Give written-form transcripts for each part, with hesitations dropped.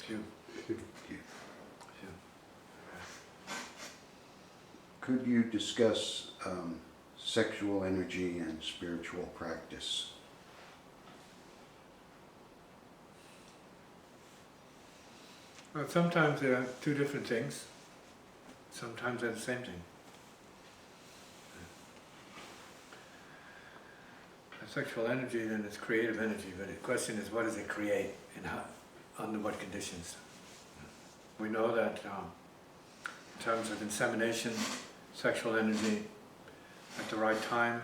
Phew. Phew. Phew. Could you discuss sexual energy and spiritual practice? Well, sometimes they are two different things. Sometimes they're the same thing. Sexual energy then is creative energy, but the question is, what does it create and how, under what conditions? We know that in terms of insemination, sexual energy at the right time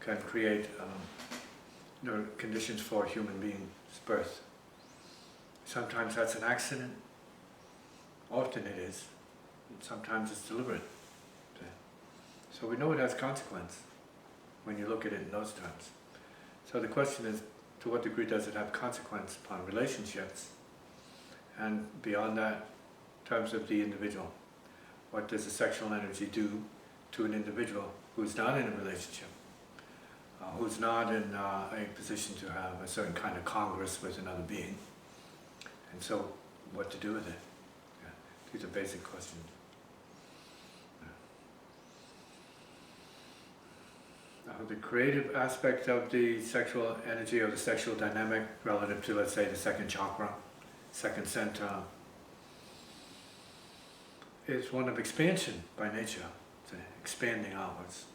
can create conditions for a human being's birth. Sometimes that's an accident, often it is, and sometimes it's deliberate. So we know it has consequence when you look at it in those terms. So the question is, to what degree does it have consequence upon relationships? And beyond that, in terms of the individual, what does the sexual energy do to an individual who's not in a relationship, who's not in a position to have a certain kind of congress with another being? And so, what to do with it? Yeah. These are basic questions. The creative aspect of the sexual energy or the sexual dynamic relative to, let's say, the second chakra, second center, is one of expansion by nature, expanding outwards.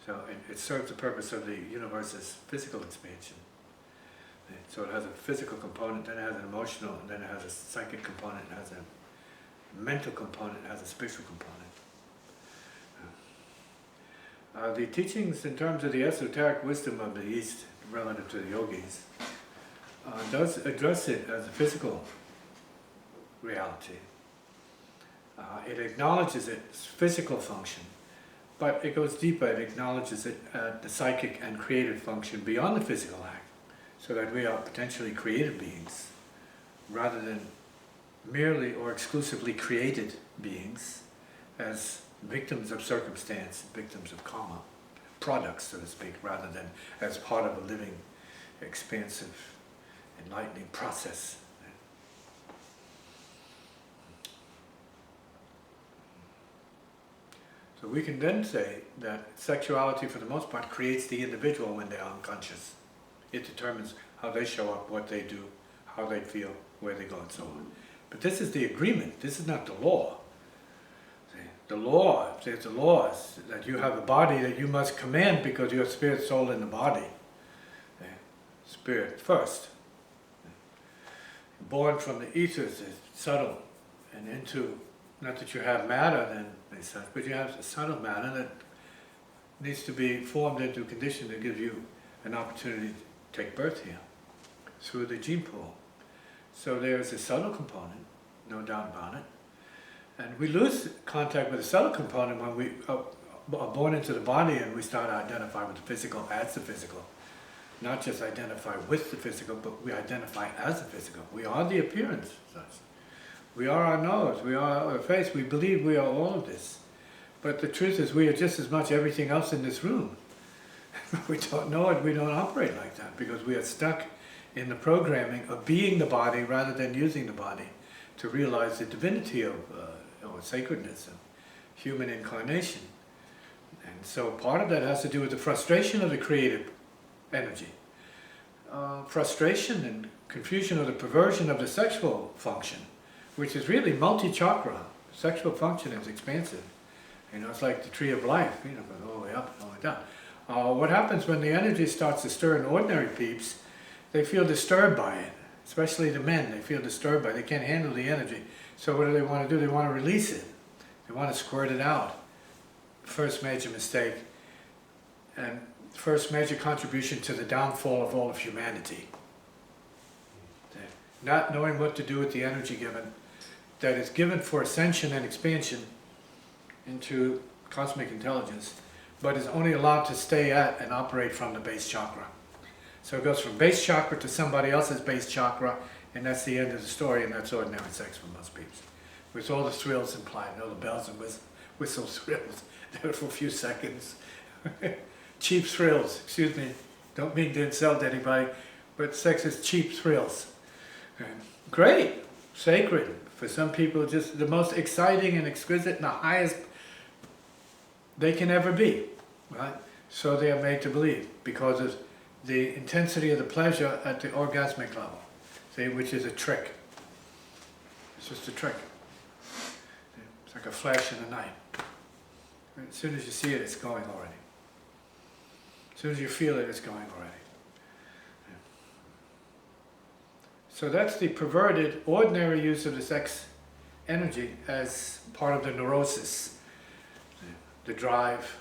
So it serves the purpose of the universe's physical expansion. So it has a physical component, then it has an emotional, and then it has a psychic component, it has a mental component, it has a spiritual component. The teachings in terms of the esoteric wisdom of the East relative to the yogis does address it as a physical reality. It acknowledges its physical function, but it goes deeper. It acknowledges it the psychic and creative function beyond the physical act, so that we are potentially creative beings, rather than merely or exclusively created beings as victims of circumstance, victims of karma, products, so to speak, rather than as part of a living, expansive, enlightening process. So we can then say that sexuality, for the most part, creates the individual when they are unconscious. It determines how they show up, what they do, how they feel, where they go, and so on. But this is the agreement. This is not the law. The law, there's the laws that you have a body that you must command because you have spirit, soul in the body. Spirit first. Born from the ethers, is subtle, and into, not that you have matter then, they said, but you have a subtle matter that needs to be formed into a condition that gives you an opportunity to take birth here through the gene pool. So there's a subtle component, no doubt about it. And we lose contact with the subtle component when we are born into the body and we start to identify with the physical as the physical. Not just identify with the physical, but we identify as the physical. We are the appearance. We are our nose, we are our face, we believe we are all of this. But the truth is we are just as much everything else in this room. We don't know it, we don't operate like that because we are stuck in the programming of being the body rather than using the body to realize the divinity of or sacredness of human incarnation. And so part of that has to do with the frustration of the creative energy. Frustration and confusion of the perversion of the sexual function, which is really multi-chakra. Sexual function is expansive. You know, it's like the tree of life, you know, goes all the way up and all the way down. What happens when the energy starts to stir in ordinary peeps, they feel disturbed by it. Especially the men, they feel disturbed by it. They can't handle the energy. So what do they want to do? They want to release it. They want to squirt it out. First major mistake, and first major contribution to the downfall of all of humanity. Not knowing what to do with the energy given, that is given for ascension and expansion into cosmic intelligence, but is only allowed to stay at and operate from the base chakra. So it goes from base chakra to somebody else's base chakra, and that's the end of the story, and that's ordinary sex for most people. With all the thrills implied, all the bells and whistle thrills, there for a few seconds. Cheap thrills, excuse me, don't mean to insult anybody, but sex is cheap thrills. Great, sacred. For some people, just the most exciting and exquisite and the highest they can ever be, right? So they are made to believe because of the intensity of the pleasure at the orgasmic level, see, which is a trick. It's just a trick. It's like a flash in the night. As soon as you see it, it's going already. As soon as you feel it, it's going already. So that's the perverted, ordinary use of the sex energy as part of the neurosis, the drive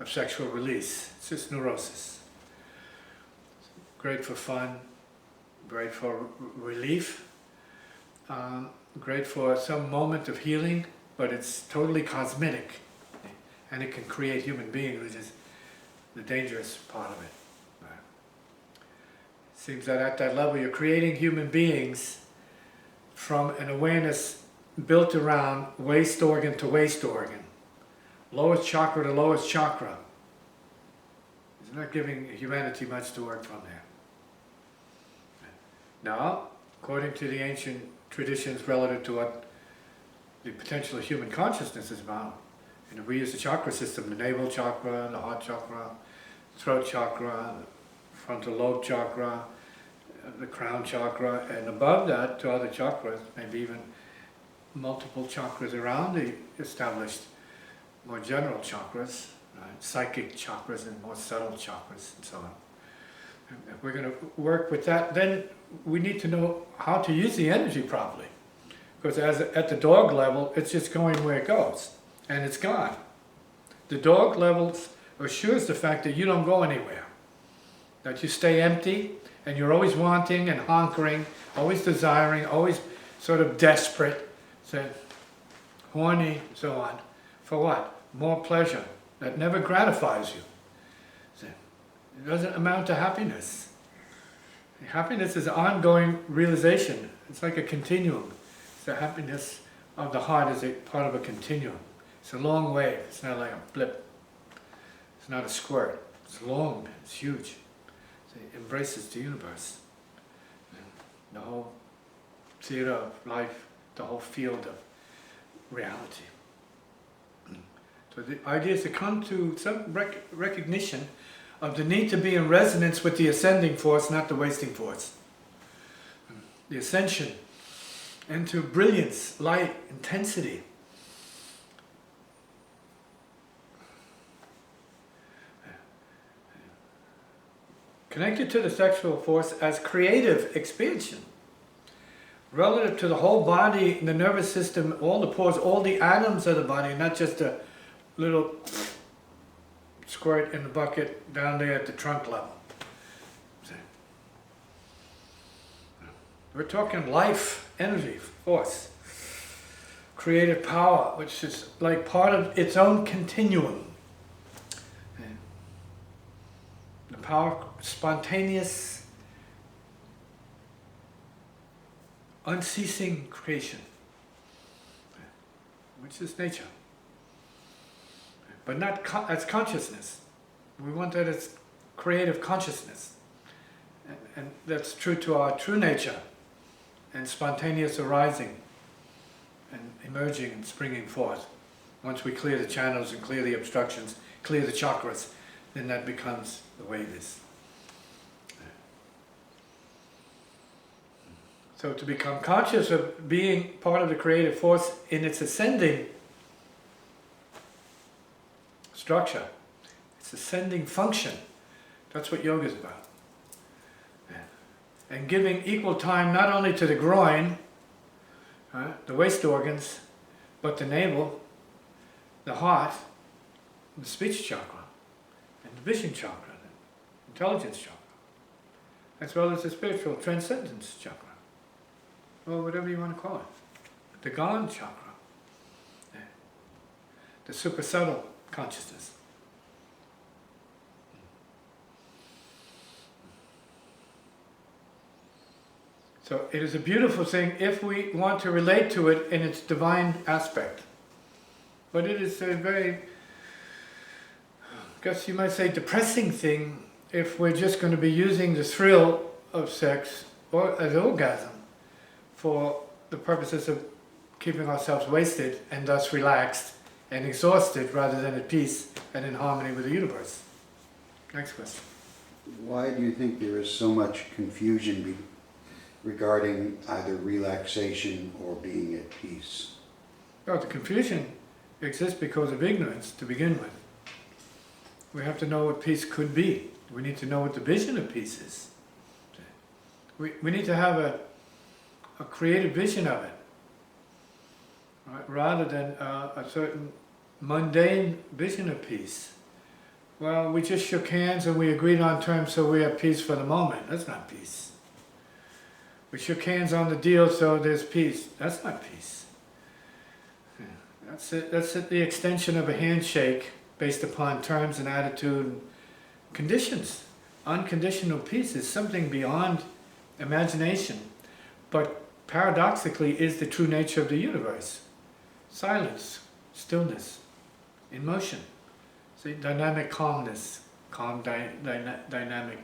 of sexual release. It's just neurosis. Great for fun, great for relief, great for some moment of healing, but it's totally cosmetic, and it can create human beings, which is the dangerous part of it. Seems that at that level you're creating human beings from an awareness built around waist organ to waist organ, lowest chakra to lowest chakra. It's not giving humanity much to work from there. Now, according to the ancient traditions relative to what the potential of human consciousness is about, we use the chakra system, the navel chakra, the heart chakra, throat chakra, frontal lobe chakra, the crown chakra, and above that to other chakras, maybe even multiple chakras around the established more general chakras, right? Psychic chakras and more subtle chakras and so on. If we're going to work with that, then we need to know how to use the energy properly. Because at the dog level, it's just going where it goes, and it's gone. The dog level assures the fact that you don't go anywhere, that you stay empty, and you're always wanting and hankering, always desiring, always sort of desperate, horny, so on. For what? More pleasure that never gratifies you. It doesn't amount to happiness. Happiness is ongoing realization. It's like a continuum. The happiness of the heart is a part of a continuum. It's a long wave. It's not like a blip. It's not a squirt. It's long. It's huge. It embraces the universe. The whole theater of life, the whole field of reality. So the idea is to come to some recognition of the need to be in resonance with the ascending force, not the wasting force. The ascension into brilliance, light, intensity. Connected to the sexual force as creative expansion. Relative to the whole body, the nervous system, all the pores, all the atoms of the body, not just a little squirt in the bucket down there at the trunk level. We're talking life, energy, force, creative power, which is like part of its own continuum. The power, spontaneous, unceasing creation, which is nature. But not as consciousness. We want that as creative consciousness. And that's true to our true nature. And spontaneous arising and emerging and springing forth. Once we clear the channels and clear the obstructions, clear the chakras, then that becomes the way it is. So to become conscious of being part of the creative force in its ascending structure, its ascending function, that's what yoga is about. And giving equal time not only to the groin, the waist organs, but the navel, the heart, the speech chakra, and the vision chakra, the intelligence chakra, as well as the spiritual transcendence chakra, or whatever you want to call it, the Gan chakra, the super subtle consciousness. So it is a beautiful thing if we want to relate to it in its divine aspect. But it is a very, I guess you might say, depressing thing if we're just going to be using the thrill of sex or as orgasm for the purposes of keeping ourselves wasted and thus relaxed and exhausted rather than at peace and in harmony with the universe. Next question. Why do you think there is so much confusion regarding either relaxation or being at peace? Well, the confusion exists because of ignorance to begin with. We have to know what peace could be. We need to know what the vision of peace is. We need to have a creative vision of it, right? Rather than a certain mundane vision of peace. Well, we just shook hands and we agreed on terms so we have peace for the moment. That's not peace. We shook hands on the deal so there's peace. That's not peace. That's it. That's the extension of a handshake based upon terms and attitude and conditions. Unconditional peace is something beyond imagination, but paradoxically is the true nature of the universe. Silence, stillness, in motion. See, dynamic calmness, calm dynamicness.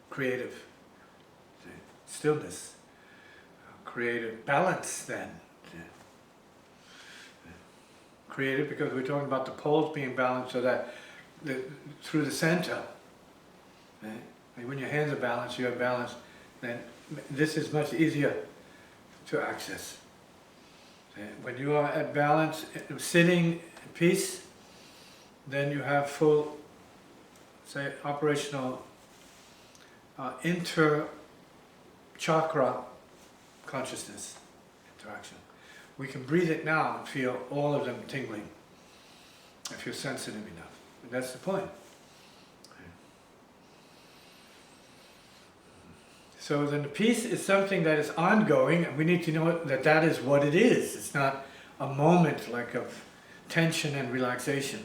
Creative, see, stillness, creative balance then. Creative because we're talking about the poles being balanced so that through the center, right? Like when your hands are balanced, you have balance, then this is much easier to access. When you are at balance, sitting in peace, then you have full, say, operational inter-chakra consciousness interaction. We can breathe it now and feel all of them tingling if you're sensitive enough. And that's the point. So then the peace is something that is ongoing, and we need to know that that is what it is. It's not a moment like of tension and relaxation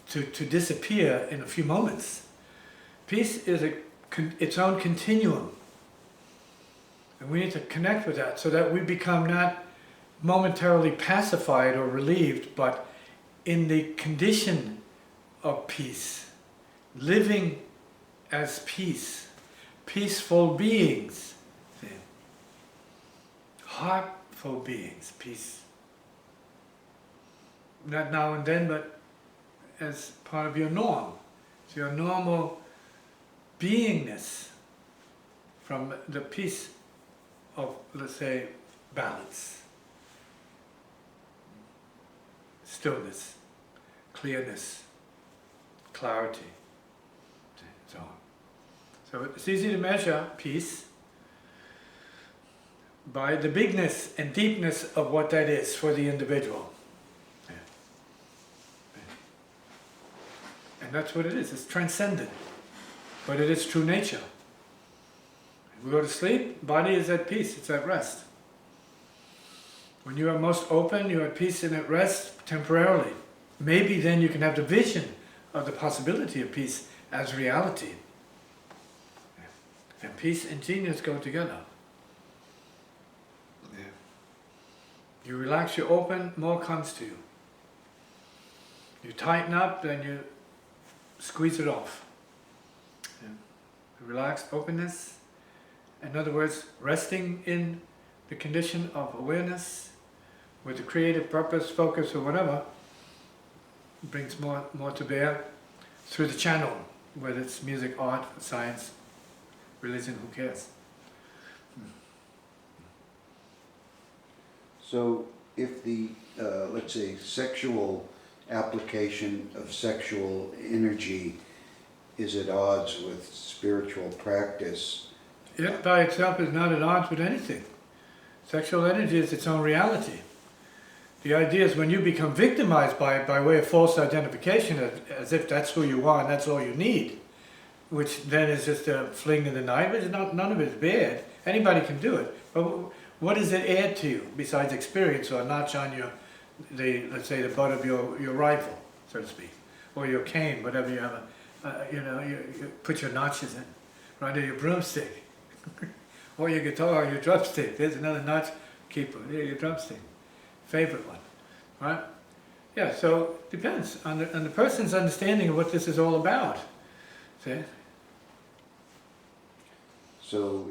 to disappear in a few moments. Peace is its own continuum. And we need to connect with that so that we become not momentarily pacified or relieved, but in the condition of peace, living as peace. Peaceful beings, see? Heartful beings, peace. Not now and then, but as part of your norm. It's your normal beingness from the peace of, let's say, balance, stillness, clearness, clarity, so on. So it's easy to measure peace by the bigness and deepness of what that is for the individual. And that's what it is. It's transcendent, but it is true nature. When we go to sleep, body is at peace, it's at rest. When you are most open, you're at peace and at rest temporarily. Maybe then you can have the vision of the possibility of peace as reality. And peace and genius go together. Yeah. You relax, you open, more comes to you. You tighten up, then you squeeze it off. Yeah. Relaxed openness. In other words, resting in the condition of awareness with the creative purpose, focus, or whatever, brings more to bear through the channel, whether it's music, art, science, religion, who cares? So if the, let's say, sexual application of sexual energy is at odds with spiritual practice, it by itself is not at odds with anything. Sexual energy is its own reality. The idea is when you become victimized by way of false identification, as if that's who you are and that's all you need, which then is just a fling in the night, which is none of it is bad. Anybody can do it. But what does it add to you besides experience or a notch on let's say the butt of your rifle, so to speak, or your cane, whatever you have, you put your notches in, right, or your broomstick, or your guitar, or your drumstick. There's another notch keeper. There, your drumstick, favorite one, right? Yeah. So it depends on the person's understanding of what this is all about. See? So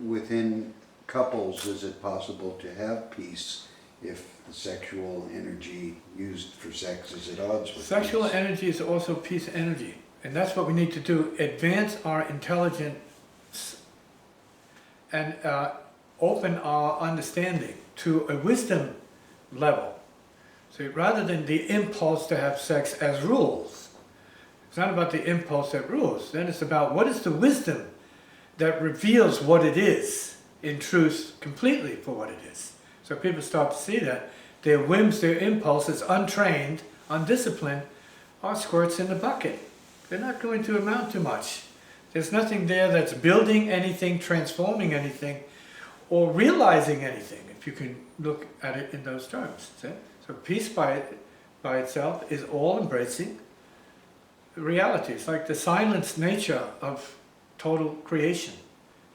within couples, is it possible to have peace if the sexual energy used for sex is at odds with Sexual peace? energy is also peace energy. And that's what we need to do, advance our intelligence and open our understanding to a wisdom level. So rather than the impulse to have sex as rules, it's not about the impulse that rules, then it's about what is the wisdom that reveals what it is in truth completely for what it is. So people start to see that their whims, their impulses, untrained, undisciplined, are squirts in the bucket. They're not going to amount to much. There's nothing there that's building anything, transforming anything, or realizing anything, if you can look at it in those terms. See? So peace by itself is all-embracing reality. It's like the silenced nature of total creation.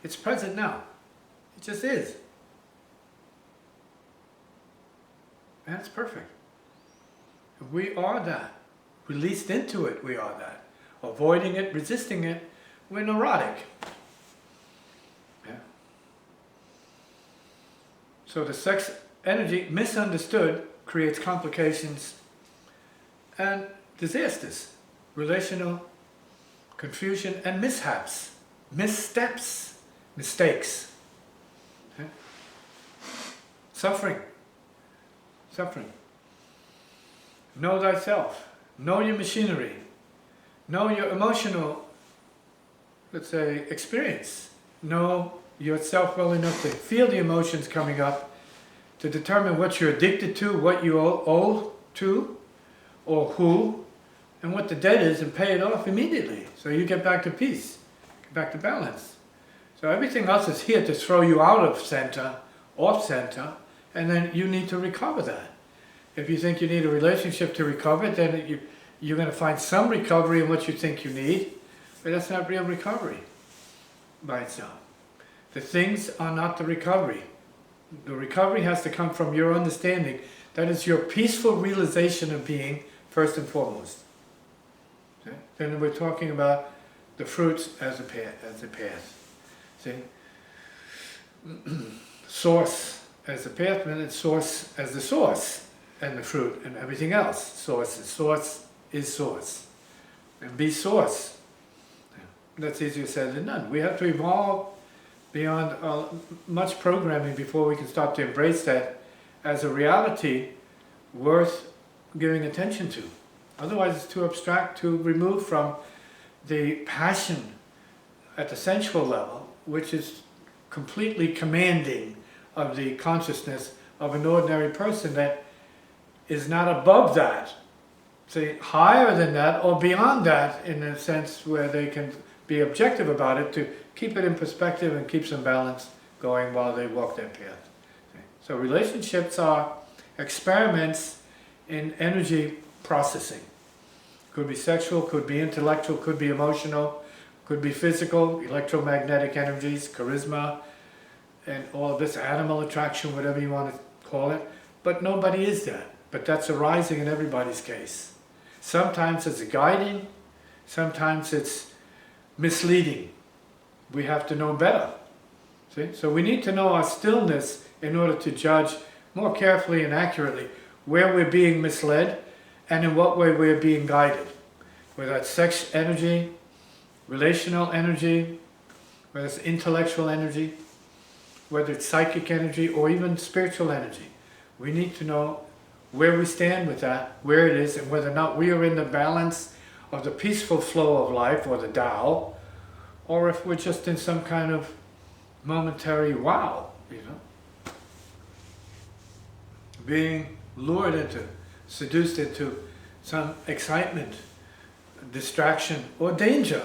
It's present now. It just is. And it's perfect. We are that. Released into it, we are that. Avoiding it, resisting it, we're neurotic. Yeah. So the sex energy, misunderstood, creates complications and disasters. Relational confusion and mishaps, missteps, mistakes. Okay? Suffering. Know thyself. Know your machinery. Know your emotional, let's say, experience. Know yourself well enough to feel the emotions coming up, to determine what you're addicted to, what you owe to, or who, and what the debt is, and pay it off immediately. So you get back to peace, get back to balance. So everything else is here to throw you out of center, off center, and then you need to recover that. If you think you need a relationship to recover, then you're going to find some recovery in what you think you need, but that's not real recovery by itself. The things are not the recovery. The recovery has to come from your understanding. That is your peaceful realization of being, first and foremost. Okay? Then we're talking about the fruits as a path. See? Source as the path, and then source as the source, and the fruit, and everything else. Source is source. And be source. That's easier said than done. We have to evolve beyond much programming before we can start to embrace that as a reality worth giving attention to. Otherwise it's too abstract, too removed from the passion at the sensual level, which is completely commanding of the consciousness of an ordinary person that is not above that. Say, higher than that or beyond that, in a sense where they can be objective about it, to keep it in perspective and keep some balance going while they walk their path. Okay. So relationships are experiments in energy processing. Could be sexual, could be intellectual, could be emotional, could be physical, electromagnetic energies, charisma, and all of this, animal attraction, whatever you want to call it. But nobody is that. But that's arising in everybody's case. Sometimes it's guiding, sometimes it's misleading. We have to know better. See? So we need to know our stillness in order to judge more carefully and accurately where we're being misled and in what way we're being guided. Whether it's sex energy, relational energy, whether it's intellectual energy, whether it's psychic energy or even spiritual energy. We need to know where we stand with that, where it is, and whether or not we are in the balance of the peaceful flow of life, or the Tao, or if we're just in some kind of momentary wow, being lured into, seduced into some excitement, distraction, or danger,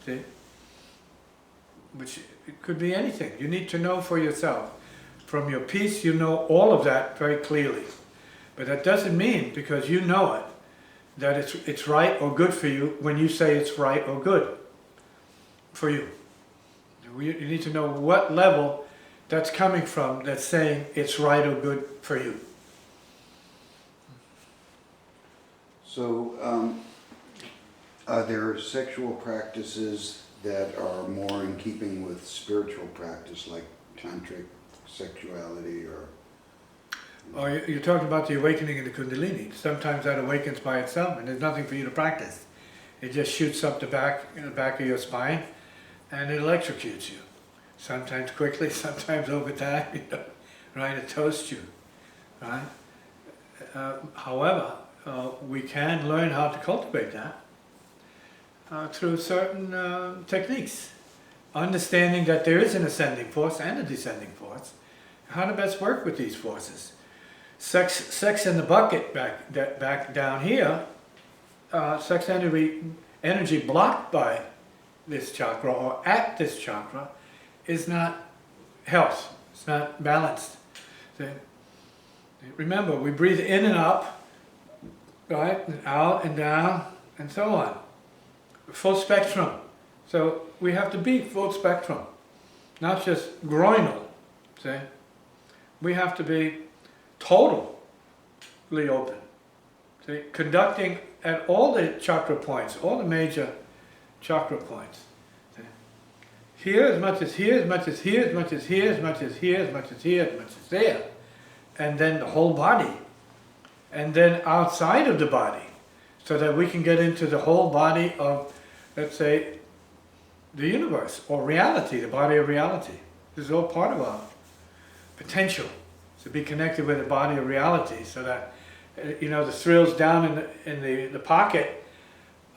see? Which it could be anything. You need to know for yourself. From your peace, you know all of that very clearly. But that doesn't mean, because you know it, that it's right or good for you when you say it's right or good for you. You need to know what level that's coming from that's saying it's right or good for you. So, are there sexual practices that are more in keeping with spiritual practice, like tantric sexuality or... Or you're talking about the awakening in the Kundalini. Sometimes that awakens by itself and there's nothing for you to practice. It just shoots up the back, in the back of your spine and it electrocutes you. Sometimes quickly, sometimes over time, right? It toasts you, right? However, we can learn how to cultivate that through certain techniques. Understanding that there is an ascending force and a descending force. How to best work with these forces. Sex in the bucket back down here, sex energy blocked by this chakra or at this chakra is not health, it's not balanced. See? Remember, we breathe in and up, right, and out and down, and so on. Full spectrum. So we have to be full spectrum, not just groinal, see? We have to be totally open. See? Conducting at all the chakra points, all the major chakra points. See? Here as much as here, as much as here, as much as here, as much as here, as much as here, as much as there. And then the whole body. And then outside of the body. So that we can get into the whole body of, let's say, the universe or reality, the body of reality. This is all part of our potential to be connected with the body of reality, so that the thrills down in the pocket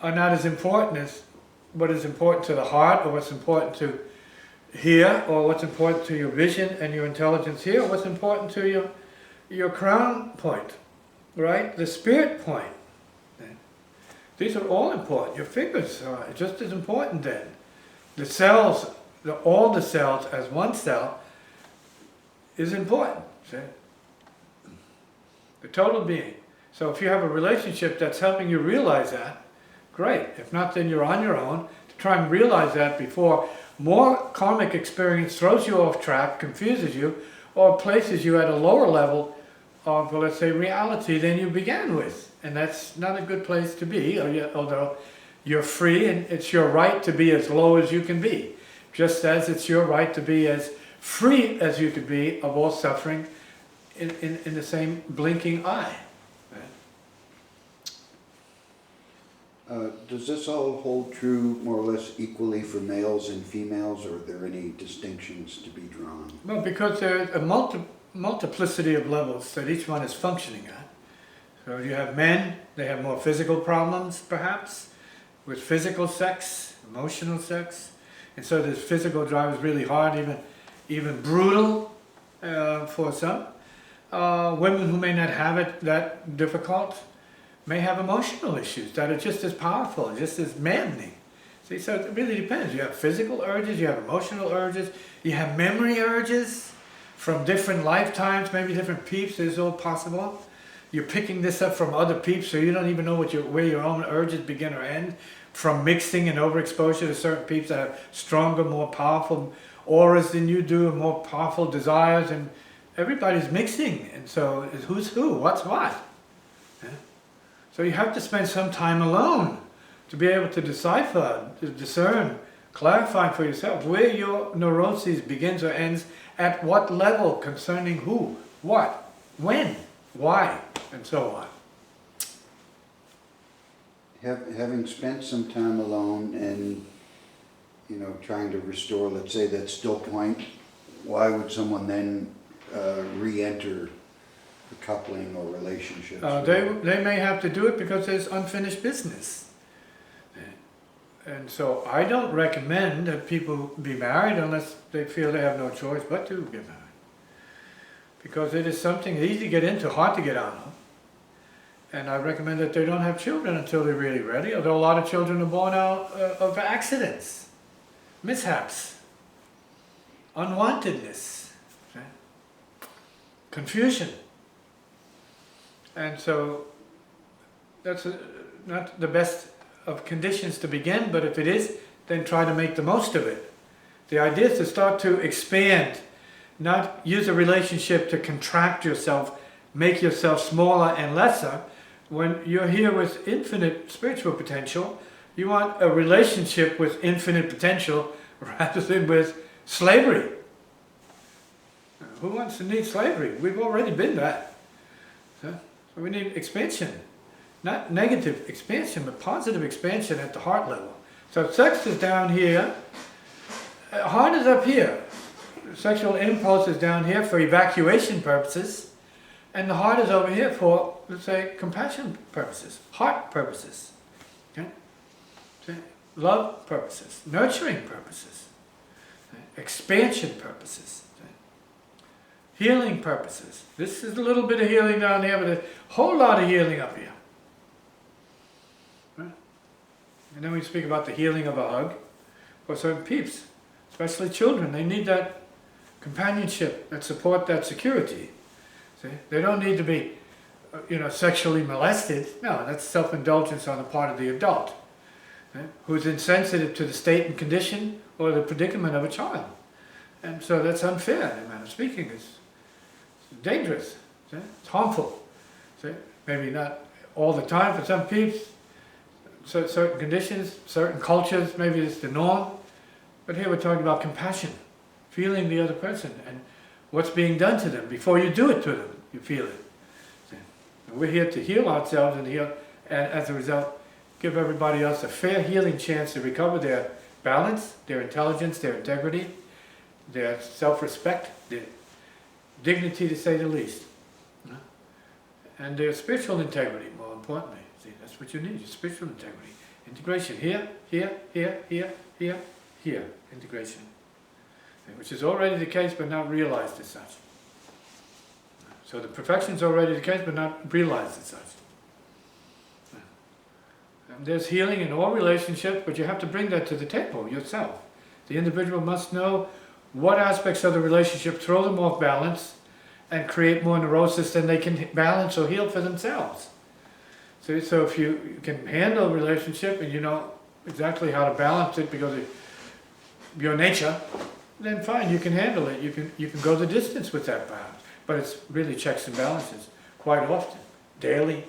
are not as important as what is important to the heart, or what's important to here, or what's important to your vision and your intelligence here, or what's important to your crown point, right? The spirit point. These are all important. Your fingers are just as important then. The cells, all the cells as one cell is important. See? The total being. So if you have a relationship that's helping you realize that, great. If not, then you're on your own to try and realize that before more karmic experience throws you off track, confuses you, or places you at a lower level of, let's say, reality than you began with. And that's not a good place to be, although you're free and it's your right to be as low as you can be. Just as it's your right to be as free as you could be of all suffering in the same blinking eye. Does this all hold true more or less equally for males and females, or are there any distinctions to be drawn? Well, because there's a multiplicity of levels that each one is functioning at. So you have men, they have more physical problems perhaps, with physical sex, emotional sex. And so this physical drive is really hard, even brutal for some. Women who may not have it that difficult may have emotional issues that are just as powerful, just as maddening. See, so it really depends. You have physical urges, you have emotional urges, you have memory urges from different lifetimes, maybe different peeps. It's all possible. You're picking this up from other peeps, so you don't even know where your own urges begin or end, from mixing and overexposure to certain peeps that have stronger, more powerful auras than you do, and more powerful desires, and everybody's mixing, and so who's who, what's what. Yeah? So you have to spend some time alone to be able to decipher, to discern, clarify for yourself where your neuroses begins or ends, at what level, concerning who, what, when, why, and so on. Having spent some time alone and, trying to restore, let's say, that still point, why would someone then re-enter the coupling or relationships? They may have to do it because there's unfinished business. And so I don't recommend that people be married unless they feel they have no choice but to get married. Because it is something easy to get into, hard to get out of. And I recommend that they don't have children until they're really ready, although a lot of children are born out of accidents, mishaps, unwantedness, okay? Confusion. And so that's not the best of conditions to begin, but if it is, then try to make the most of it. The idea is to start to expand, not use a relationship to contract yourself, make yourself smaller and lesser. When you're here with infinite spiritual potential, You want a relationship with infinite potential rather than with slavery. Who wants to need slavery? We've already been that. So we need expansion. Not negative expansion, but positive expansion at the heart level. So sex is down here, heart is up here. Sexual impulse is down here for evacuation purposes, and the heart is over here for, let's say, compassion purposes, heart purposes, okay? Okay? Love purposes, nurturing purposes, okay? Expansion purposes, okay? Healing purposes. This is a little bit of healing down here, but a whole lot of healing up here. Right? And then we speak about the healing of a hug for certain peeps, especially children. They need that companionship, that support, that security. See? They don't need to be, sexually molested. No, that's self-indulgence on the part of the adult, okay? Who's insensitive to the state and condition or the predicament of a child. And so that's unfair, in a manner of speaking. It's dangerous. See? It's harmful. See? Maybe not all the time for some peeps, certain conditions, certain cultures, maybe it's the norm. But here we're talking about compassion. Feeling the other person and what's being done to them. Before you do it to them, you feel it. And we're here to heal ourselves and heal, and as a result, give everybody else a fair healing chance to recover their balance, their intelligence, their integrity, their self-respect, their dignity, to say the least. And their spiritual integrity, more importantly. See, that's what you need, your spiritual integrity. Integration here, here, here, here, here, here. Integration. Which is already the case, but not realized as such. So the perfection is already the case, but not realized as such. And there's healing in all relationships, but you have to bring that to the table yourself. The individual must know what aspects of the relationship throw them off balance and create more neurosis than they can balance or heal for themselves. So if you can handle a relationship and you know exactly how to balance it because of your nature, then fine, you can handle it. You can go the distance with that balance. But it's really checks and balances quite often, daily,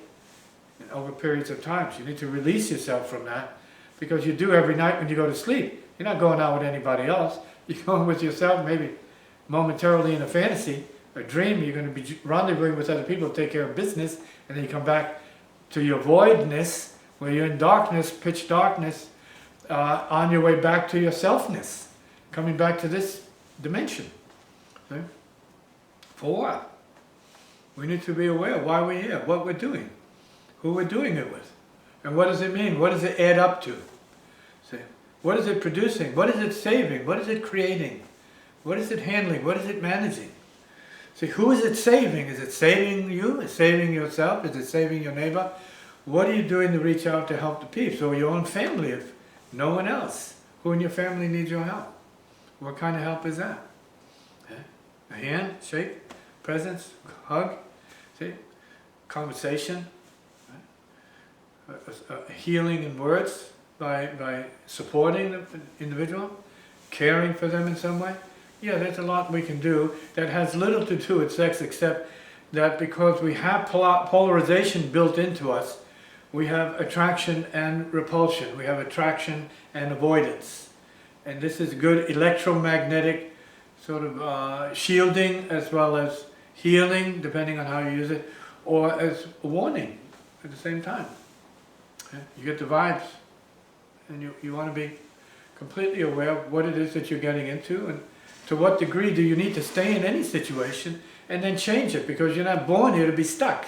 and over periods of time. So you need to release yourself from that, because you do every night when you go to sleep. You're not going out with anybody else. You're going with yourself, maybe momentarily in a fantasy, a dream. You're going to be rendezvousing with other people to take care of business, and then you come back to your voidness, where you're in darkness, pitch darkness, on your way back to your selfness. Coming back to this dimension. See? For what? We need to be aware of why we're here, what we're doing, who we're doing it with, and what does it mean? What does it add up to? See? What is it producing? What is it saving? What is it creating? What is it handling? What is it managing? See, who is it saving? Is it saving you? Is it saving yourself? Is it saving your neighbor? What are you doing to reach out to help the peeps or your own family if no one else? Who in your family needs your help? What kind of help is that? A hand, shake, presence, hug, see, conversation, a healing in words by supporting the individual, caring for them in some way. Yeah, there's a lot we can do that has little to do with sex, except that because we have polarization built into us, we have attraction and repulsion, we have attraction and avoidance. And this is good electromagnetic sort of shielding as well as healing, depending on how you use it, or as a warning at the same time. Okay? You get the vibes, and you want to be completely aware of what it is that you're getting into, and to what degree do you need to stay in any situation and then change it, because you're not born here to be stuck,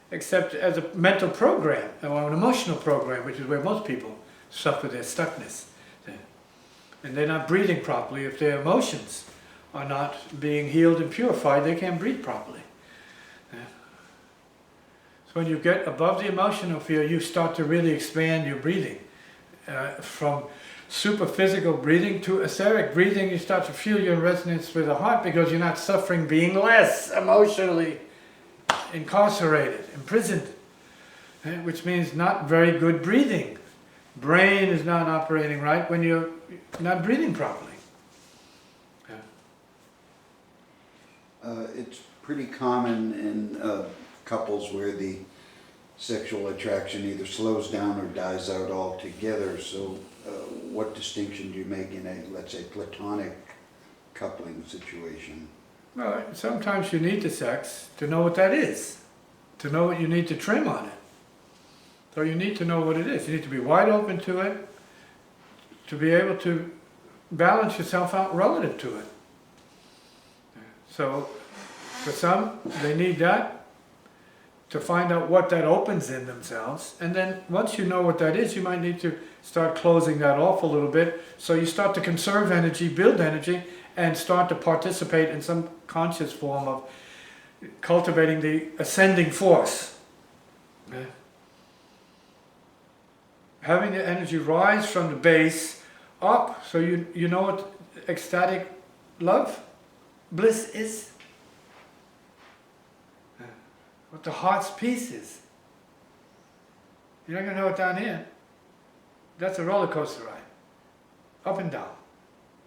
except as a mental program or an emotional program, which is where most people suffer their stuckness. And they're not breathing properly. If their emotions are not being healed and purified, they can't breathe properly. So when you get above the emotional field, you start to really expand your breathing. From super physical breathing to etheric breathing, you start to feel your resonance with the heart, because you're not suffering being less emotionally incarcerated, imprisoned, which means not very good breathing. Brain is not operating right when you're not breathing properly. It's pretty common in couples where the sexual attraction either slows down or dies out altogether. So what distinction do you make in a, let's say, platonic coupling situation? Well, sometimes you need the sex to know what that is, to know what you need to trim on it. So you need to know what it is. You need to be wide open to it, to be able to balance yourself out relative to it. So for some, they need that to find out what that opens in themselves. And then once you know what that is, you might need to start closing that off a little bit. So you start to conserve energy, build energy, and start to participate in some conscious form of cultivating the ascending force. Okay? Having the energy rise from the base up, so you know what ecstatic love, bliss is. What the heart's peace is. You're not going to know it down here. That's a roller coaster ride. Up and down,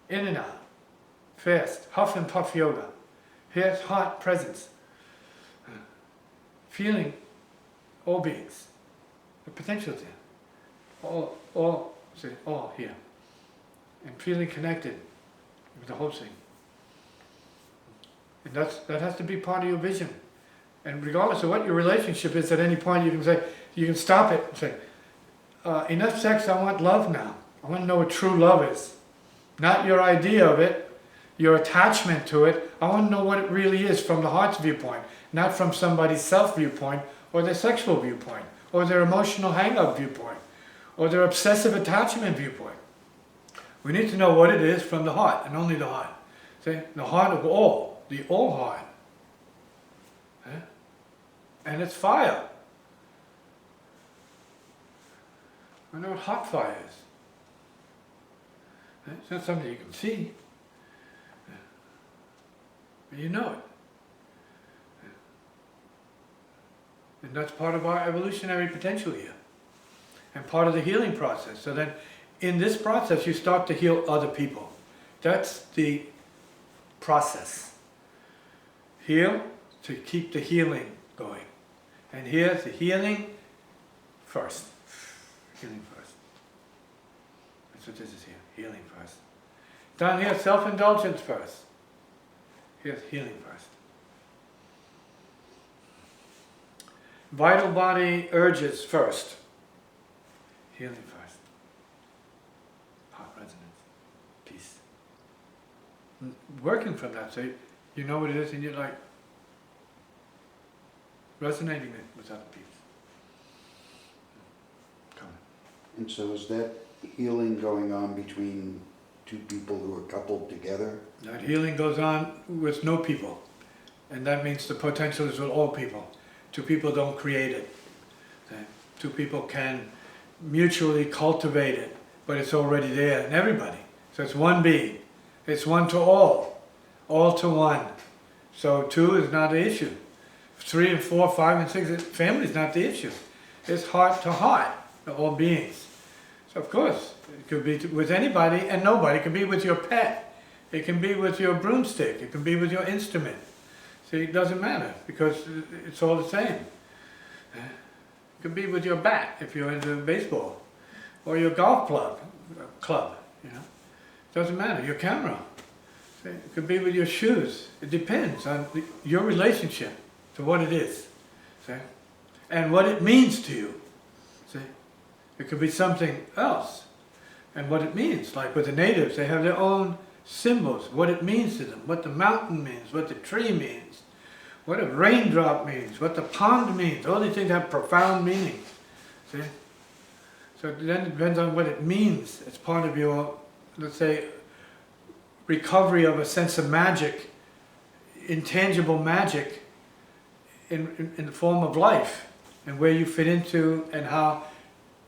in and out, fast, huff and puff yoga. Here's heart presence. Feeling all beings, the potential there. All here. And feeling connected with the whole thing. And that has to be part of your vision. And regardless of what your relationship is, at any point you can stop it and say, enough sex, I want love now. I want to know what true love is. Not your idea of it, your attachment to it. I want to know what it really is from the heart's viewpoint, not from somebody's self viewpoint, or their sexual viewpoint, or their emotional hang-up viewpoint, or their obsessive attachment viewpoint. We need to know what it is from the heart, and only the heart. See? The heart of all, the all heart. And it's fire. I know what hot fire is. It's not something you can see, but you know it. And that's part of our evolutionary potential here, and part of the healing process. So then, in this process, you start to heal other people. That's the process. Heal to keep the healing going. And here's the healing first. Healing first. That's what this is here. Healing first. Down here, self-indulgence first. Here's healing first. Vital body urges first. Healing first. Heart resonance. Peace. Working from that, so you know what it is, and you're like resonating it with other people. And so is that healing going on between two people who are coupled together? That healing goes on with no people. And that means the potential is with all people. Two people don't create it. Okay? Two people can mutually cultivate it, but it's already there in everybody. So it's one being. It's one to all to one. So two is not the issue. 3 and 4, 5 and 6, family is not the issue. It's heart to heart, all beings. So of course, it could be with anybody and nobody. It can be with your pet. It can be with your broomstick. It can be with your instrument. See, it doesn't matter because it's all the same. It can be with your bat if you're into baseball, or your golf club. You know, it doesn't matter. Your camera. See, it could be with your shoes. It depends on your relationship to what it is, see? And what it means to you. See? It could be something else, and what it means. Like with the natives, they have their own symbols, what it means to them, what the mountain means, what the tree means, what a raindrop means, what the pond means. All these things have profound meanings. See? So then it depends on what it means. It's part of your, let's say, recovery of a sense of magic, intangible magic, in the form of life, and where you fit into and how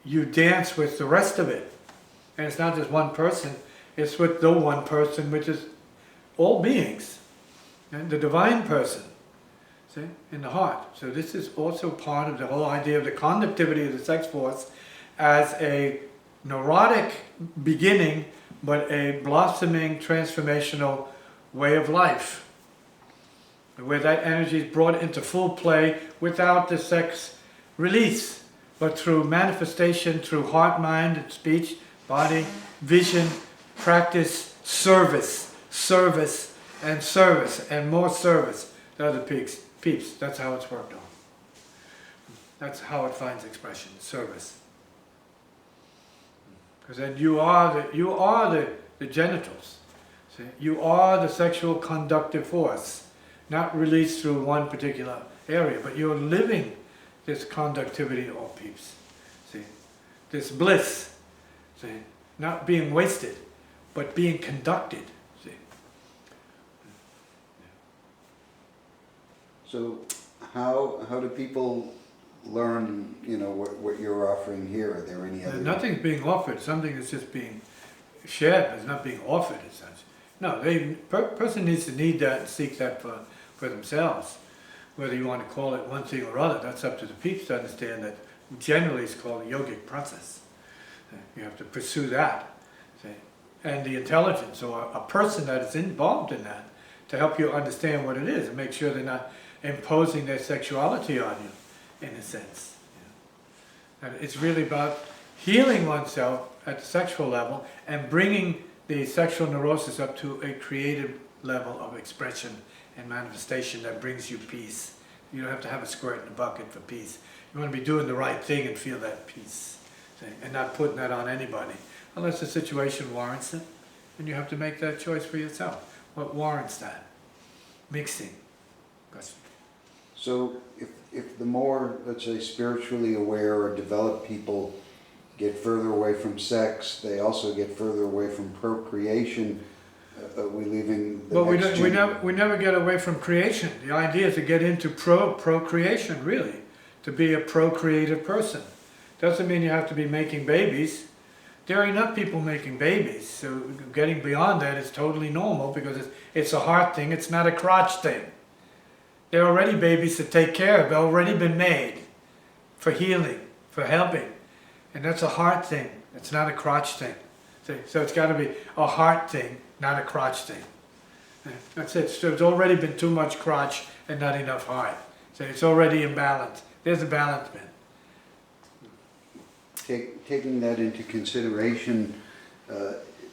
you dance with the rest of it. And it's not just one person, it's with the one person, which is all beings, and the divine person, see, in the heart. So this is also part of the whole idea of the conductivity of the sex force as a neurotic beginning, but a blossoming, transformational way of life, where that energy is brought into full play without the sex release, but through manifestation, through heart, mind, and speech, body, vision, practice, service, and more service to other peeps. That's how it's worked on. That's how it finds expression, service. Because then you are the genitals. See? You are the sexual conductive force, not released through one particular area, but you're living this conductivity, all peeps. See? This bliss, see? Not being wasted, but being conducted. See? So how do people learn, what you're offering here? Are there any other? Nothing's being offered. Something is just being shared, but it's not being offered as such. No, person needs to need that and seek that for themselves. Whether you want to call it one thing or other, that's up to the peeps to understand that generally it's called a yogic process. You have to pursue that. See? And the intelligence, or a person that is involved in that, to help you understand what it is and make sure they're not imposing their sexuality on you, in a sense. And it's really about healing oneself at the sexual level and bringing the sexual neurosis up to a creative level of expression and manifestation that brings you peace. You don't have to have a squirt in a bucket for peace. You want to be doing the right thing and feel that peace, see? And not putting that on anybody, unless the situation warrants it. And you have to make that choice for yourself. What warrants that? Mixing. So if the more, let's say, spiritually aware or developed people get further away from sex, they also get further away from procreation. Are we leaving the next we never get away from creation. The idea is to get into procreation, really, to be a procreative person. Doesn't mean you have to be making babies. There are enough people making babies, so getting beyond that is totally normal because it's a heart thing, it's not a crotch thing. There are already babies to take care of, they've already been made for healing, for helping. And that's a heart thing, it's not a crotch thing. So it's got to be a heart thing, not a crotch thing. That's it. So there's already been too much crotch and not enough heart. So it's already imbalanced. There's a balance been. Taking that into consideration,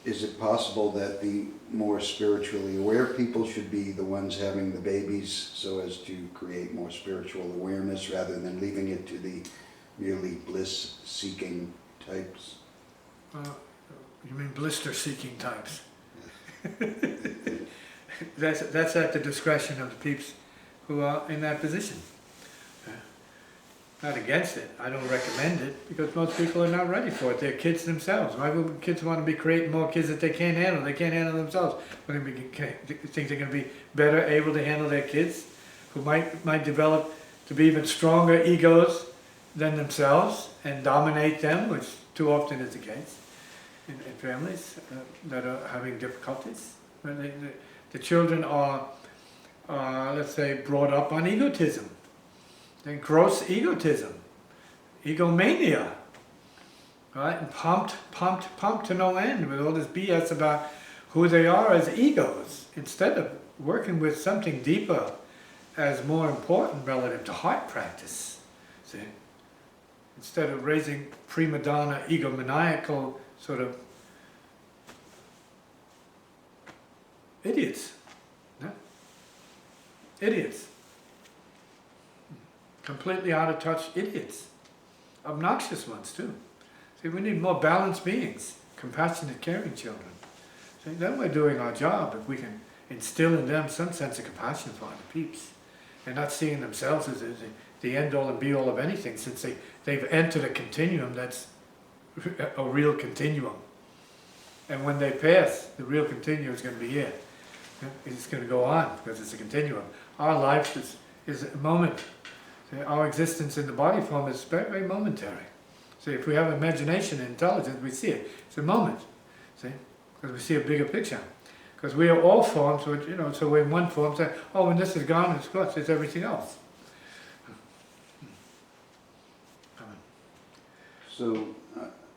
is it possible that the more spiritually aware people should be the ones having the babies so as to create more spiritual awareness rather than leaving it to the merely bliss-seeking types? You mean blister-seeking types? That's at the discretion of the peeps who are in that position. Not against it. I don't recommend it because most people are not ready for it. They're kids themselves. Why would kids want to be creating more kids that they can't handle? They can't handle themselves. When they think they're going to be better able to handle their kids, who might develop to be even stronger egos than themselves and dominate them, which too often is the case in families that are having difficulties. The children are, let's say, brought up on egotism. And gross egotism, egomania, right? And pumped to no end with all this BS about who they are as egos, instead of working with something deeper as more important relative to heart practice. See? Instead of raising prima donna, egomaniacal sort of idiots. No? Idiots. Completely out of touch idiots. Obnoxious ones too. See, we need more balanced beings, compassionate, caring children. See, then we're doing our job if we can instill in them some sense of compassion for other peeps. They're not seeing themselves as the end all and be all of anything, since they've entered a continuum that's a real continuum. And when they pass, the real continuum is going to be here. It's going to go on because it's a continuum. Our life is a moment. Our existence in the body form is very, very momentary. See, if we have imagination and intelligence, we see it. It's a moment. See, because we see a bigger picture. Because we are all forms, so we're in one form. Say, oh, when this is gone, it's gone. It's everything else. So,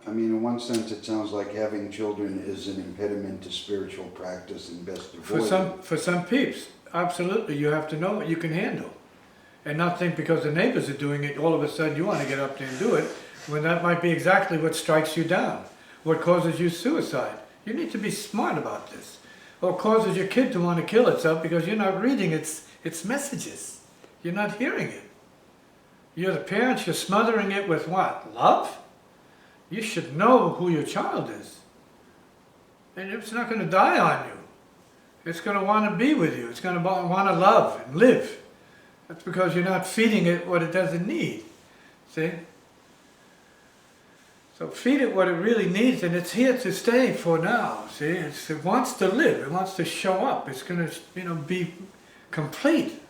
in one sense, it sounds like having children is an impediment to spiritual practice and best avoided. For some peeps, absolutely. You have to know what you can handle. and not think because the neighbors are doing it, all of a sudden you want to get up there and do it, when that might be exactly what strikes you down, what causes you suicide. You need to be smart about this. Or causes your kid to want to kill itself because you're not reading its messages. You're not hearing it. You're the parents, you're smothering it with what? Love? You should know who your child is. And it's not going to die on you. It's going to want to be with you. It's going to want to love and live. That's because you're not feeding it what it doesn't need. See? So feed it what it really needs, and it's here to stay for now. See? It wants to live. It wants to show up. It's going to, be complete.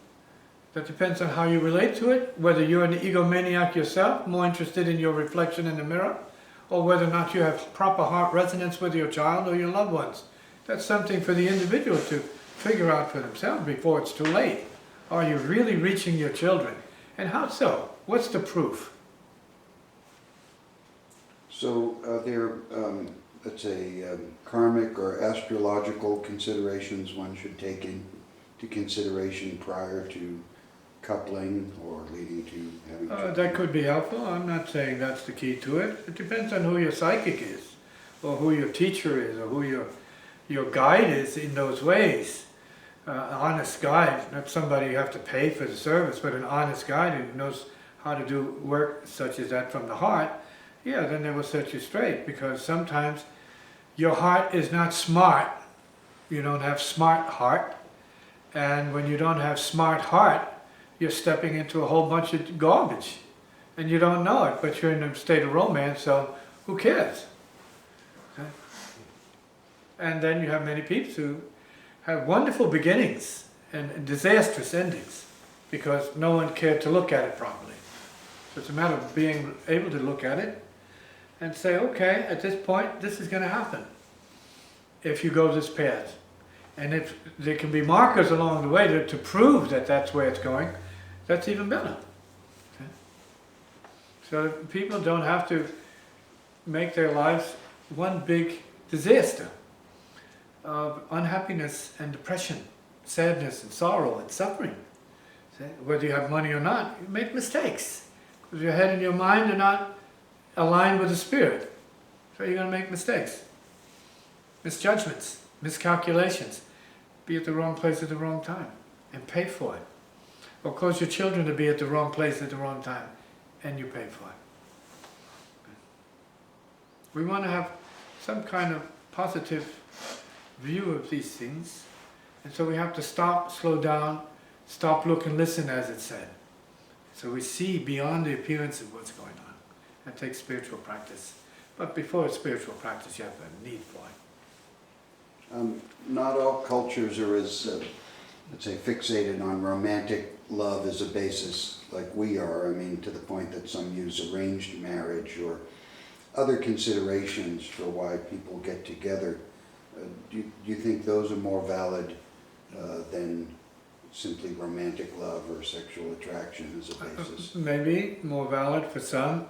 That depends on how you relate to it, whether you're an egomaniac yourself, more interested in your reflection in the mirror, or whether or not you have proper heart resonance with your child or your loved ones. That's something for the individual to figure out for themselves before it's too late. Are you really reaching your children? And how so? What's the proof? So are there, let's say, karmic or astrological considerations one should take into consideration prior to coupling or leading to having children? That could be helpful. I'm not saying that's the key to it. It depends on who your psychic is, or who your teacher is, or who your guide is in those ways. An honest guide, not somebody you have to pay for the service, but an honest guide who knows how to do work such as that from the heart, yeah, then they will set you straight, because sometimes your heart is not smart. You don't have smart heart, and when you don't have smart heart, you're stepping into a whole bunch of garbage, and you don't know it, but you're in a state of romance, so who cares? Okay? And then you have many people who have wonderful beginnings and disastrous endings, because no one cared to look at it properly. So it's a matter of being able to look at it and say, okay, at this point, this is going to happen if you go this path. And if there can be markers along the way to prove that that's where it's going, that's even better. Okay? So people don't have to make their lives one big disaster of unhappiness and depression, sadness and sorrow and suffering. See? Whether you have money or not, you make mistakes. Because your head and your mind are not aligned with the spirit. So you're going to make mistakes. Misjudgments, miscalculations. Be at the wrong place at the wrong time and pay for it. Or cause your children to be at the wrong place at the wrong time and you pay for it. We want to have some kind of positive view of these things, and so we have to stop, slow down, stop, look and listen, as it said. So we see beyond the appearance of what's going on. That takes spiritual practice. But before spiritual practice, you have a need for it. Not all cultures are as, let's say, fixated on romantic love as a basis like we are. I mean, to the point that some use arranged marriage or other considerations for why people get together. Do you think those are more valid than simply romantic love or sexual attraction as a basis? Maybe more valid for some,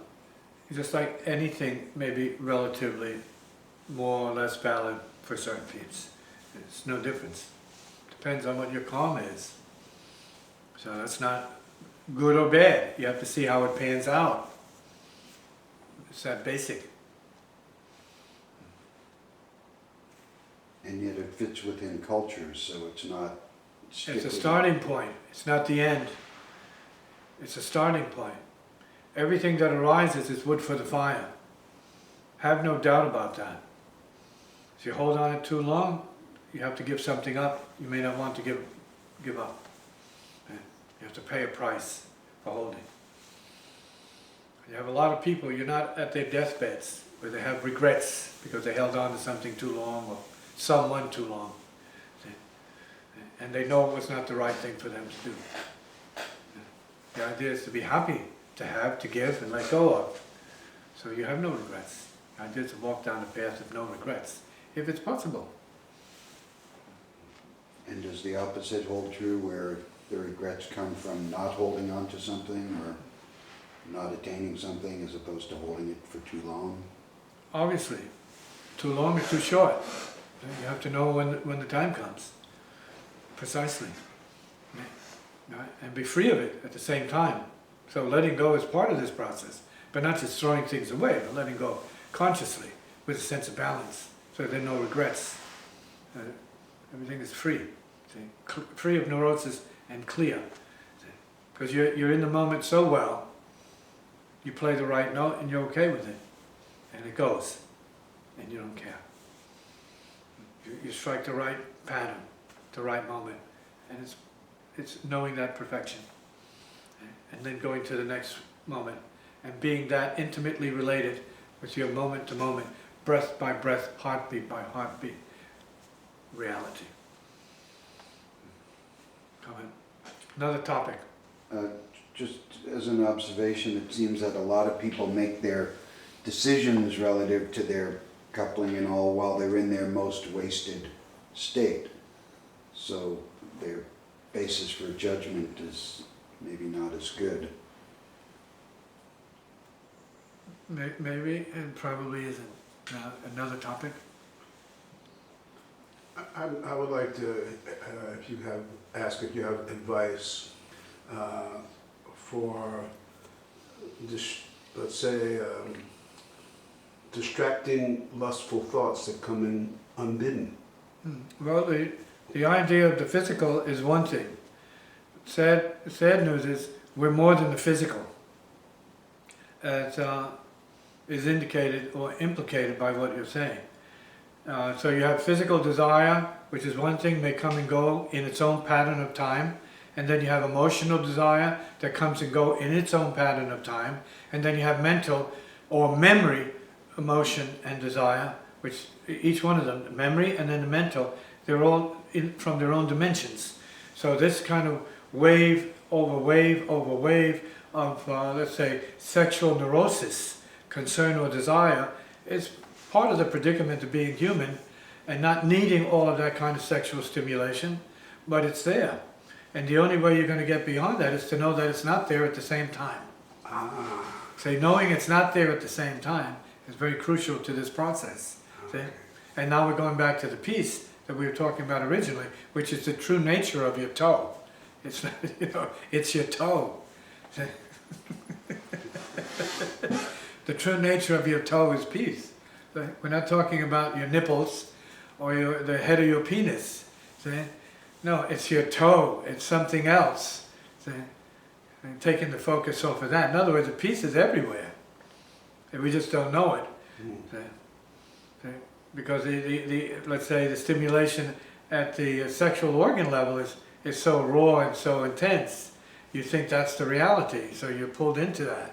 just like anything may be relatively more or less valid for certain peeps. It's no difference. Depends on what your karma is. So that's not good or bad. You have to see how it pans out. It's that basic. And yet it fits within cultures, so it's not... It's a starting point. It's not the end. It's a starting point. Everything that arises is wood for the fire. Have no doubt about that. If you hold on it too long, you have to give something up you may not want to give up. You have to pay a price for holding. You have a lot of people, you're not at their deathbeds where they have regrets because they held on to something too long or someone too long. And they know it was not the right thing for them to do. The idea is to be happy, to have, to give, and let go of. So you have no regrets. The idea is to walk down the path of no regrets, if it's possible. And does the opposite hold true, where the regrets come from not holding on to something or not attaining something as opposed to holding it for too long? Obviously. Too long or too short. You have to know when the time comes. Precisely. right? And be free of it at the same time. So letting go is part of this process, but not just throwing things away, but letting go consciously with a sense of balance, so there are no regrets. Everything is free, see? Free of neurosis and clear. Because you're in the moment so well, you play the right note and you're okay with it. And it goes, and you don't care. You strike the right pattern, the right moment, and it's knowing that perfection. And then going to the next moment, and being that intimately related with your moment to moment, breath by breath, heartbeat by heartbeat, reality. Comment. Another topic. Just as an observation, it seems that a lot of people make their decisions relative to their coupling and all while they're in their most wasted state. So their basis for judgment is maybe not as good. Maybe, and probably isn't. Another topic. I would like to, ask if you have advice for, let's say, distracting lustful thoughts that come in unbidden. Well, the idea of the physical is one thing. Sad news is we're more than the physical. As is indicated or implicated by what you're saying. So you have physical desire, which is one thing, may come and go in its own pattern of time. And then you have emotional desire that comes and go in its own pattern of time. And then you have mental or memory, emotion and desire, which each one of them, the memory and then the mental, they're all from their own dimensions. So this kind of wave over wave over wave of, let's say, sexual neurosis, concern or desire, is part of the predicament of being human and not needing all of that kind of sexual stimulation, but it's there. And the only way you're going to get beyond that is to know that it's not there at the same time. So knowing it's not there at the same time is very crucial to this process. See? And now we're going back to the peace that we were talking about originally, which is the true nature of your toe. It's, it's your toe. The true nature of your toe is peace. We're not talking about your nipples or the head of your penis. See? No, it's your toe. It's something else. See? And taking the focus off of that. In other words, the peace is everywhere. And we just don't know it. See? Because let's say the stimulation at the sexual organ level is so raw and so intense. You think that's the reality, so you're pulled into that.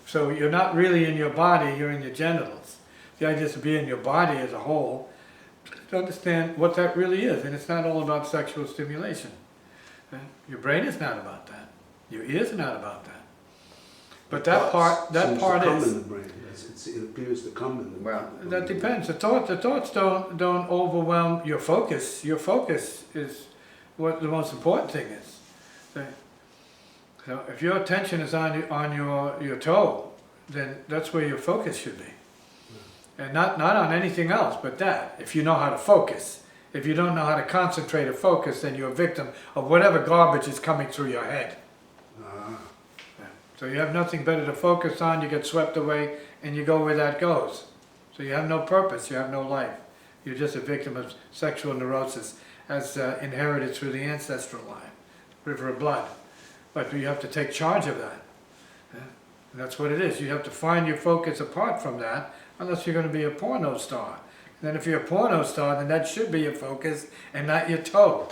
So you're not really in your body, you're in your genitals. The idea is to be in your body as a whole, to understand what that really is. And it's not all about sexual stimulation. Your brain is not about that. Your ears are not about that. But that part is. In the brain. It appears to come in the brain. Well, that depends. The thoughts don't overwhelm your focus. Your focus is what the most important thing is. So if your attention is on your toe, then that's where your focus should be. And not on anything else but that, if you know how to focus. If you don't know how to concentrate or focus, then you're a victim of whatever garbage is coming through your head. So you have nothing better to focus on, you get swept away, and you go where that goes. So you have no purpose, you have no life. You're just a victim of sexual neurosis as inherited through the ancestral line, river of blood. But you have to take charge of that. And that's what it is. You have to find your focus apart from that, unless you're going to be a porno star. And then if you're a porno star, then that should be your focus and not your toe.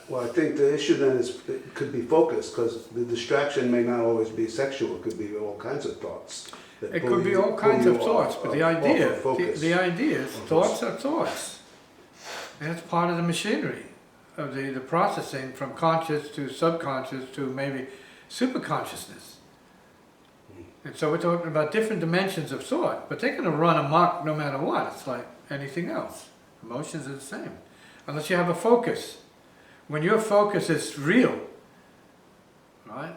Well, I think the issue then is it could be focus, because the distraction may not always be sexual. It could be all kinds of thoughts. It could be all kinds of thoughts, but the idea is thoughts are thoughts. And it's part of the machinery of the processing from conscious to subconscious to maybe superconsciousness. And so we're talking about different dimensions of thought, but they're going to run amok no matter what. It's like anything else. Emotions are the same, unless you have a focus. When your focus is real, right,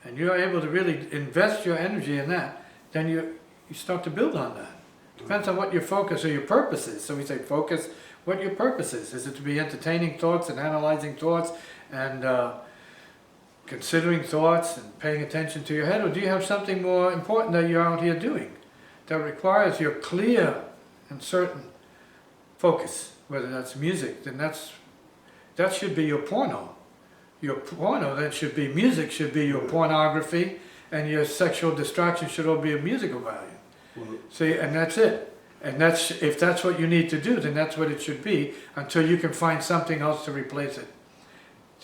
and you're able to really invest your energy in that, then you start to build on that. Depends on what your focus or your purpose is. So we say focus, what your purpose is. Is it to be entertaining thoughts and analyzing thoughts and considering thoughts and paying attention to your head, or do you have something more important that you're out here doing that requires your clear and certain focus? Whether that's music, then that should be your porno. Your porno then should be music, should be your pornography, and your sexual distraction should all be of musical value. Well, See, and that's it. And that's, if that's what you need to do, then that's what it should be, until you can find something else to replace it.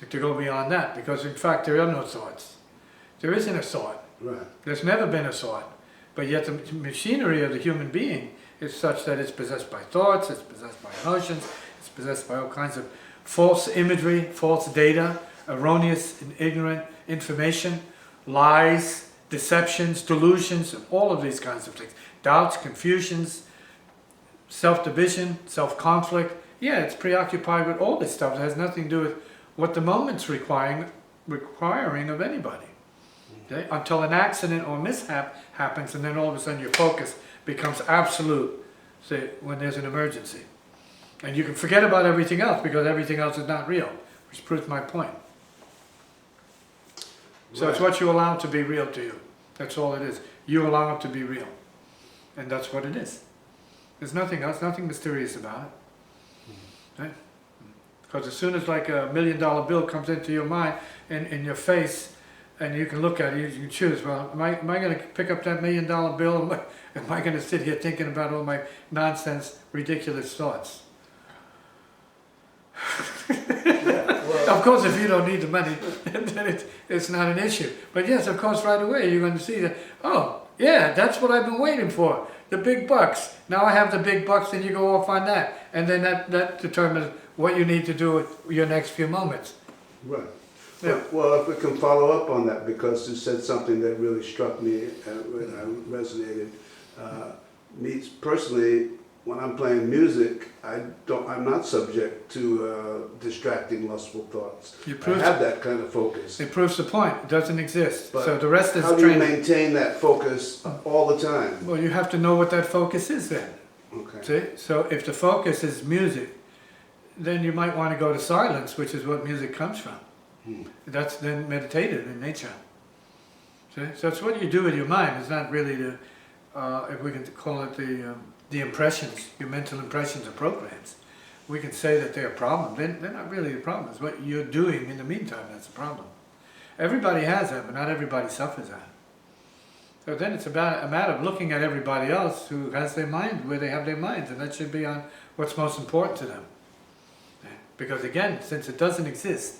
To go beyond that, because in fact there are no thoughts. There isn't a thought. right. There's never been a thought. But yet the machinery of the human being is such that it's possessed by thoughts, it's possessed by emotions, it's possessed by all kinds of false imagery, false data, erroneous and ignorant information, lies, deceptions, delusions, and all of these kinds of things. Doubts, confusions, self-division, self-conflict. Yeah, it's preoccupied with all this stuff. It has nothing to do with what the moment's requiring of anybody. Okay? Until an accident or mishap happens, and then all of a sudden your focus becomes absolute, say, when there's an emergency. And you can forget about everything else because everything else is not real, which proves my point. So it's what you allow to be real to you. That's all it is. You allow it to be real. And that's what it is. There's nothing else, nothing mysterious about it. Right? Because as soon as like $1 million bill comes into your mind, in your face, and you can look at it, you can choose, well, am I going to pick up that $1 million bill? Am I going to sit here thinking about all my nonsense, ridiculous thoughts? Of course, if you don't need the money, then it's not an issue. But yes, of course, right away you're going to see that, oh, yeah, that's what I've been waiting for, the big bucks. Now I have the big bucks, and you go off on that. And then that determines what you need to do with your next few moments. Right. Yeah. Well, if we can follow up on that, because you said something that really struck me and resonated. Me personally, when I'm playing music, I'm not subject to distracting, lustful thoughts. I have that kind of focus. It proves the point. It doesn't exist. But so the rest is how do you training. maintain that focus all the time? Well, you have to know what that focus is then. Okay. See? So if the focus is music, then you might want to go to silence, which is what music comes from. That's then meditative in nature. See? So it's what you do with your mind. It's not really the, if we can call it the impressions, your mental impressions or programs. We can say that they're a problem. They're not really a problem. It's what you're doing in the meantime that's a problem. Everybody has that, but not everybody suffers that. So then it's about a matter of looking at everybody else who has their mind, where they have their minds, and that should be on what's most important to them. Because again, since it doesn't exist,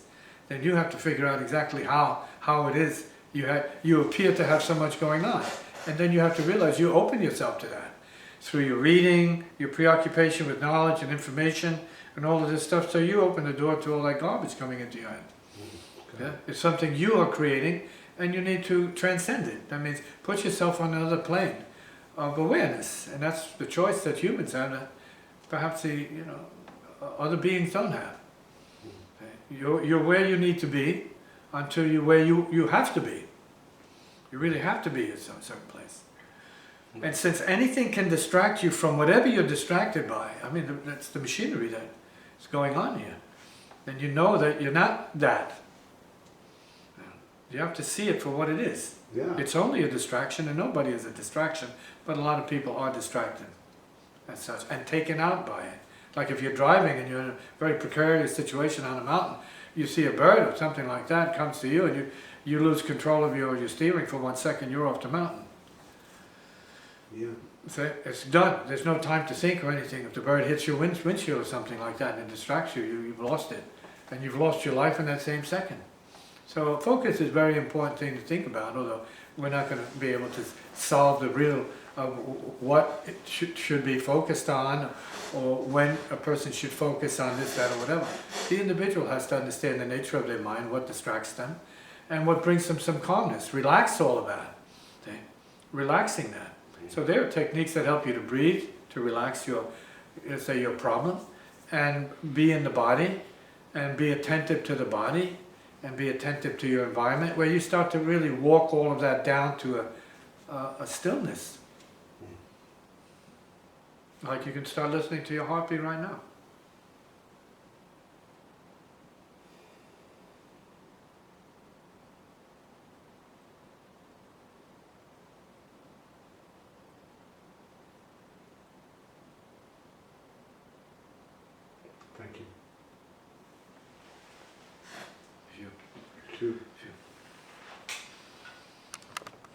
then you have to figure out exactly how it is you appear to have so much going on. And then you have to realize you open yourself to that through your reading, your preoccupation with knowledge and information, and all of this stuff. So you open the door to all that garbage coming into your head. Okay. Yeah? It's something you are creating, and you need to transcend it. That means put yourself on another plane of awareness, and that's the choice that humans have that perhaps other beings don't have. Okay? You're where you need to be until you're where you have to be. You really have to be at some certain place. And since anything can distract you from whatever you're distracted by, I mean, that's the machinery that is going on here, then you know that you're not that. You have to see it for what it is. Yeah. It's only a distraction, and nobody is a distraction, but a lot of people are distracted as such and taken out by it. Like if you're driving and you're in a very precarious situation on a mountain, you see a bird or something like that comes to you, and you lose control of your steering for 1 second, you're off the mountain. Yeah. So it's done. There's no time to think or anything. If the bird hits your windshield or something like that and it distracts you, you've lost it. And you've lost your life in that same second. So focus is a very important thing to think about, although we're not going to be able to solve the riddle of what it should be focused on, or when a person should focus on this, that, or whatever. The individual has to understand the nature of their mind, what distracts them, and what brings them some calmness. Relax all of that. Okay? Relaxing that. So there are techniques that help you to breathe, to relax your problem, and be in the body, and be attentive to the body, and be attentive to your environment, where you start to really walk all of that down to a stillness. Like you can start listening to your heartbeat right now. True.